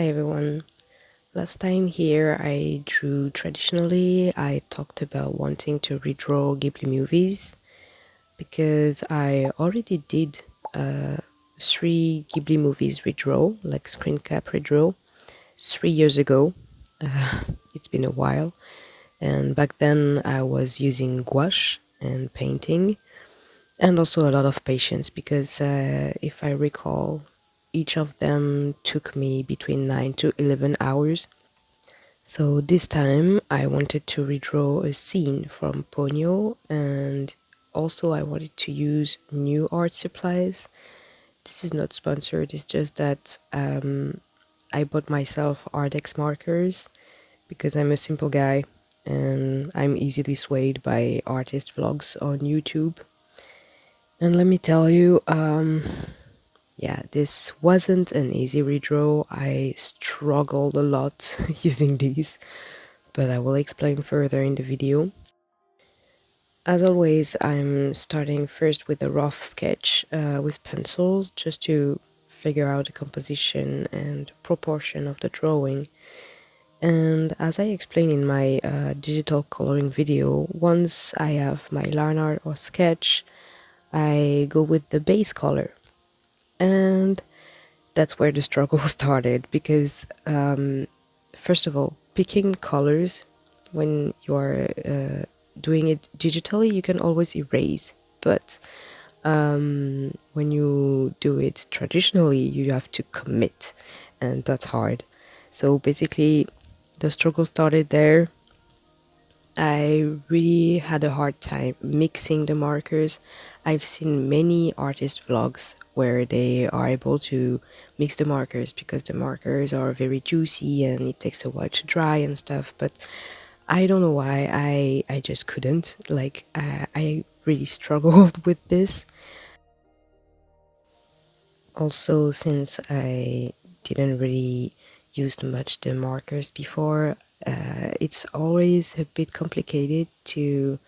everyone. Last time here I drew traditionally. I talked about wanting to redraw Ghibli movies because I already did 3 Ghibli movies redraw, like screencap redraw, 3 years ago. Uh, it's been a while, and back then I was using gouache and painting, and also a lot of patience because if I recall, each of them took me between 9 to 11 hours. So this time I wanted to redraw a scene from Ponyo, and also I wanted to use new art supplies. This is not sponsored, it's just that I bought myself Arrtx markers because I'm a simple guy and I'm easily swayed by artist vlogs on YouTube. And let me tell you, yeah, this wasn't an easy redraw. I struggled a lot using these, but I will explain further in the video. As always, I'm starting first with a rough sketch with pencils just to figure out the composition and proportion of the drawing. And as I explained in my digital coloring video, once I have my line art or sketch, I go with the base color. And that's where the struggle started because, first of all, picking colors when you're doing it digitally, you can always erase. But when you do it traditionally, you have to commit, and that's hard. So basically, the struggle started there. I really had a hard time mixing the markers. I've seen many artist vlogs where they are able to mix the markers because the markers are very juicy and it takes a while to dry and stuff, but I don't know why I just couldn't. Like, I really struggled with this. Also, since I didn't really use much the markers before, it's always a bit complicated to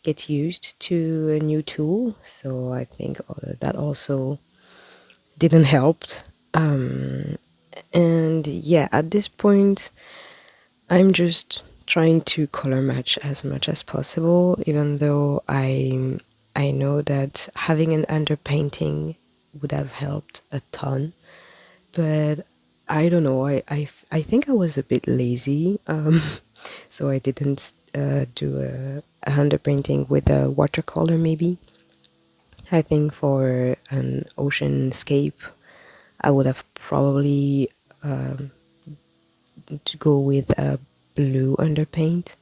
get used to a new tool, so I think that also didn't help. And yeah, at this point I'm just trying to color match as much as possible, even though I know that having an underpainting would have helped a ton. But I don't know, I think I was a bit lazy, so I didn't do a underpainting with a watercolor maybe. I think for an ocean scape I would have probably to go with a blue underpaint.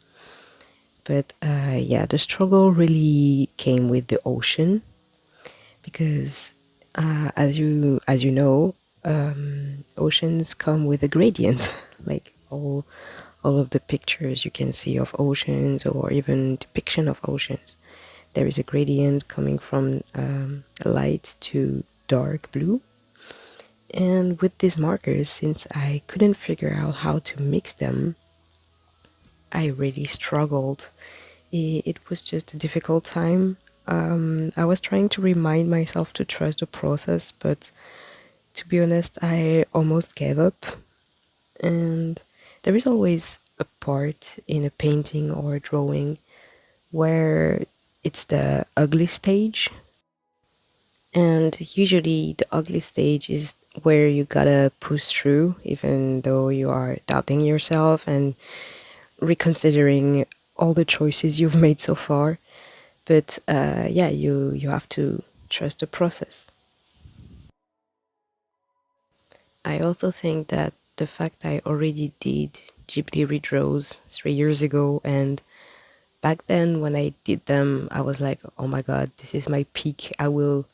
But yeah, the struggle really came with the ocean because as you know, oceans come with a gradient. Like all of the pictures you can see of oceans or even depiction of oceans, there is a gradient coming from light to dark blue. And with these markers, since I couldn't figure out how to mix them, I really struggled. It was just a difficult time. I was trying to remind myself to trust the process, but to be honest, I almost gave up. And there is always a part in a painting or a drawing where it's the ugly stage. And usually the ugly stage is where you gotta push through, even though you are doubting yourself and reconsidering all the choices you've made so far. But yeah, you have to trust the process. I also think that the fact I already did Ghibli redraws 3 years ago, and back then when I did them, I was like, oh my god, this is my peak. I will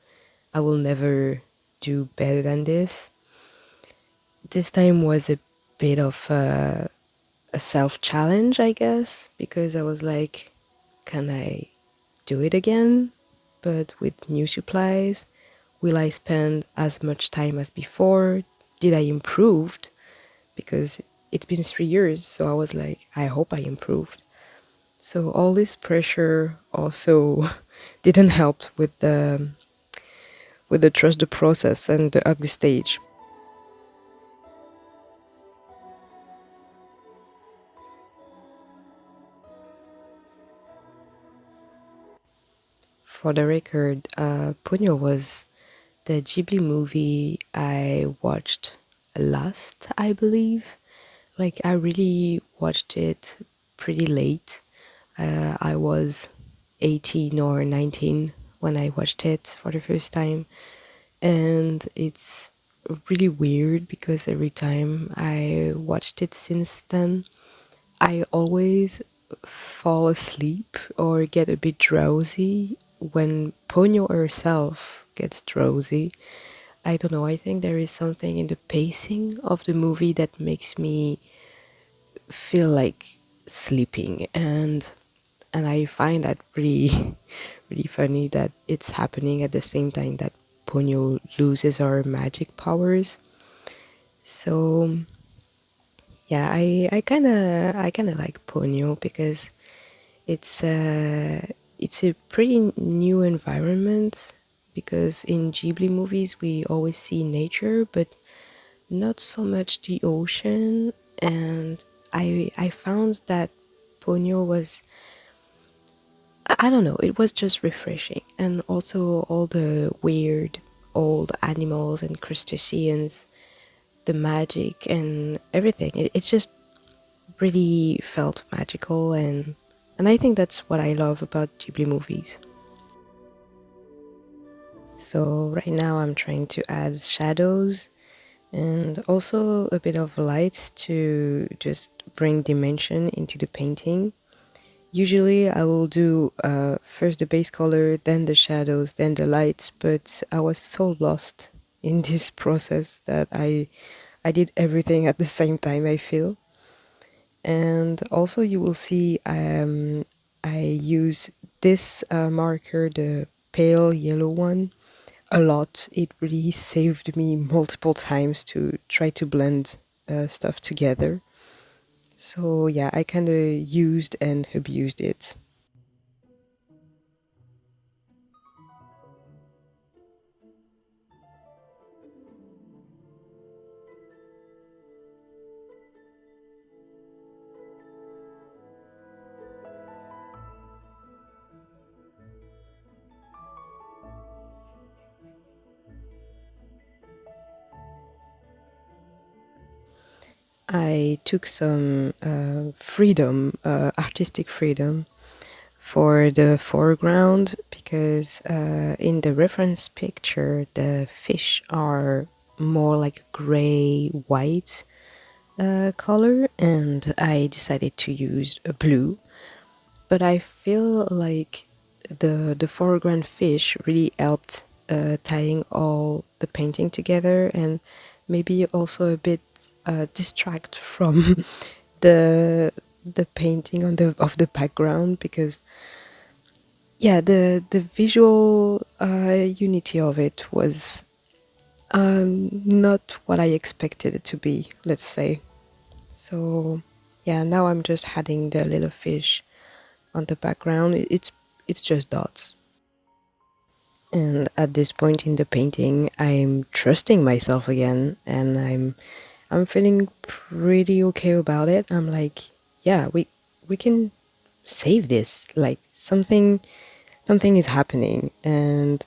never do better than this. This time was a bit of a self-challenge, I guess, because I was like, can I do it again, but with new supplies? Will I spend as much time as before? Did I improved? Because it's been 3 years, so I was like, I hope I improved. So all this pressure also didn't help with the trust the process and the ugly stage. for the record, Ponyo was the Ghibli movie I watched last, I believe. Like, I really watched it pretty late. I was 18 or 19 when I watched it for the first time, and it's really weird because every time I watched it since then, I always fall asleep or get a bit drowsy when Ponyo herself gets drowsy. I don't know, I think there is something in the pacing of the movie that makes me feel like sleeping, and I find that really really funny that it's happening at the same time that Ponyo loses her magic powers. So yeah, I kind of like Ponyo because it's a pretty new environment, because in Ghibli movies we always see nature but not so much the ocean, and I found that Ponyo was, I don't know, it was just refreshing, and also all the weird old animals and crustaceans, the magic and everything. It just really felt magical, and I think that's what I love about Ghibli movies. So right now I'm trying to add shadows and also a bit of lights to just bring dimension into the painting. Usually I will do first the base color, then the shadows, then the lights, but I was so lost in this process that I did everything at the same time, I feel. And also you will see I use this marker, the pale yellow one, a lot. It really saved me multiple times to try to blend stuff together. So yeah, I kind of used and abused it. I took some freedom, artistic freedom, for the foreground, because in the reference picture the fish are more like gray white color, and I decided to use a blue. But I feel like the foreground fish really helped tying all the painting together, and maybe also a bit distract from the painting on the of the background, because yeah, the visual unity of it was not what I expected it to be, let's say. So yeah, now I'm just adding the little fish on the background. It's just dots. And at this point in the painting, I'm trusting myself again, and I'm feeling pretty okay about it. I'm like, yeah, we can save this. Like, something is happening, and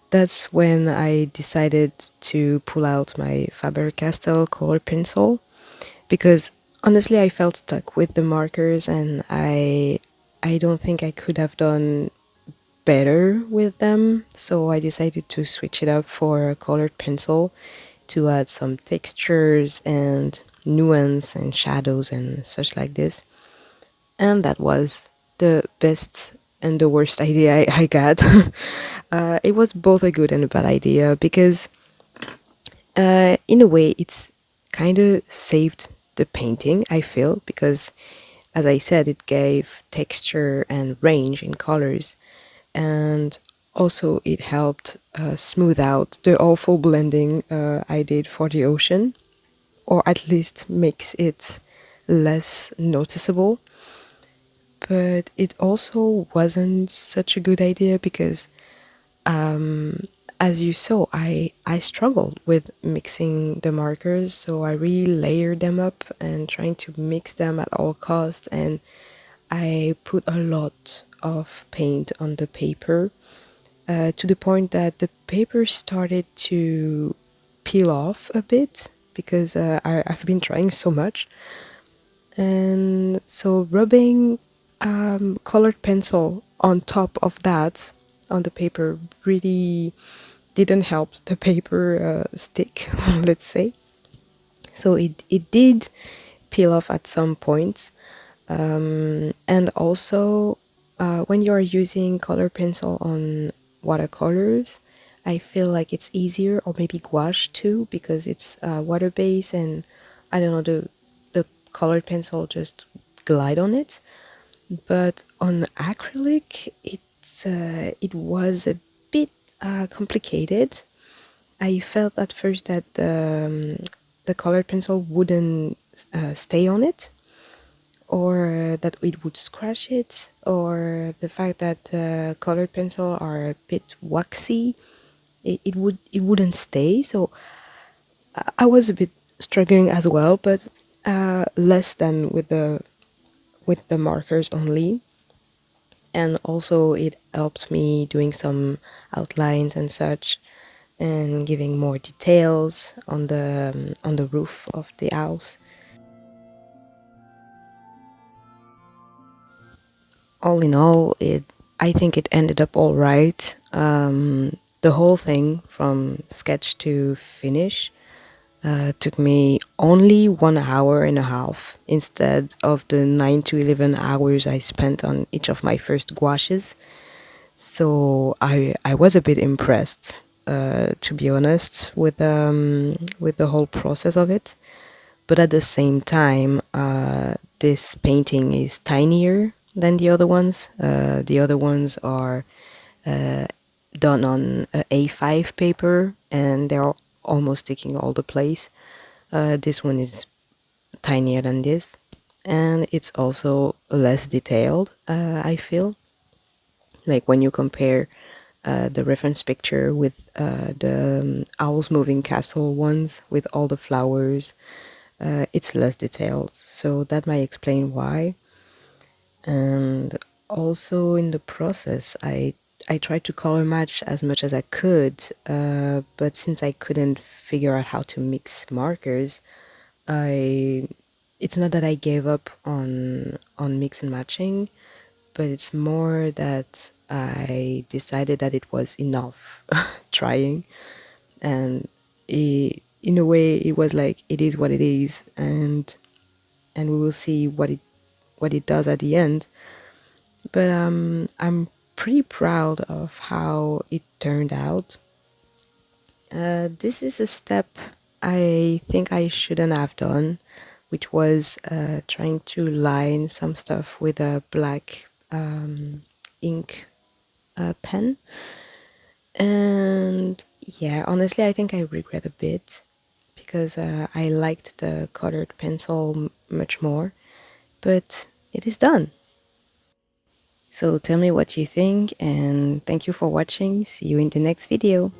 that's when I decided to pull out my Faber-Castell color pencil, because honestly I felt stuck with the markers, and I don't think I could have done better with them. So I decided to switch it up for a colored pencil to add some textures and nuance and shadows and such like this. And that was the best and the worst idea I got. It was both a good and a bad idea, because in a way it's kind of saved the painting, I feel, because as I said, it gave texture and range in colors, and also it helped smooth out the awful blending I did for the ocean, or at least makes it less noticeable. But it also wasn't such a good idea, because as you saw, I struggled with mixing the markers, so I really layered them up and trying to mix them at all costs, and I put a lot of paint on the paper, to the point that the paper started to peel off a bit because I've been trying so much. And so rubbing colored pencil on top of that on the paper really didn't help the paper stick, let's say. So it did peel off at some points. And also, when you are using color pencil on watercolors, I feel like it's easier, or maybe gouache too, because it's water based, and I don't know, the colored pencil just glide on it. But on acrylic, it was a bit complicated. I felt at first that the colored pencil wouldn't stay on it, or that it would scratch it, or the fact that colored pencil are a bit waxy, it wouldn't stay. So I was a bit struggling as well, but less than with the markers only. And also it helped me doing some outlines and such, and giving more details on the roof of the house. All in all, it I think it ended up all right. The whole thing from sketch to finish took me only 1 hour and a half instead of the 9 to 11 hours I spent on each of my first gouaches. So I was a bit impressed, to be honest, with the whole process of it. But at the same time, this painting is tinier than the other ones. The other ones are uh, done on A5 paper, and they're almost taking all the place. This one is tinier than this, and it's also less detailed. I feel like when you compare the reference picture with the owls moving castle ones with all the flowers, it's less detailed. So that might explain why. And also in the process, I tried to color match as much as I could, but since I couldn't figure out how to mix markers, I it's not that I gave up on mix and matching, but it's more that I decided that it was enough trying, and in a way it was like it is what it is, and we will see what it does at the end. But I'm pretty proud of how it turned out. This is a step I think I shouldn't have done, which was trying to line some stuff with a black ink pen. And yeah, honestly, I think I regret a bit because I liked the colored pencil much more, but it is done. So tell me what you think, and thank you for watching. See you in the next video.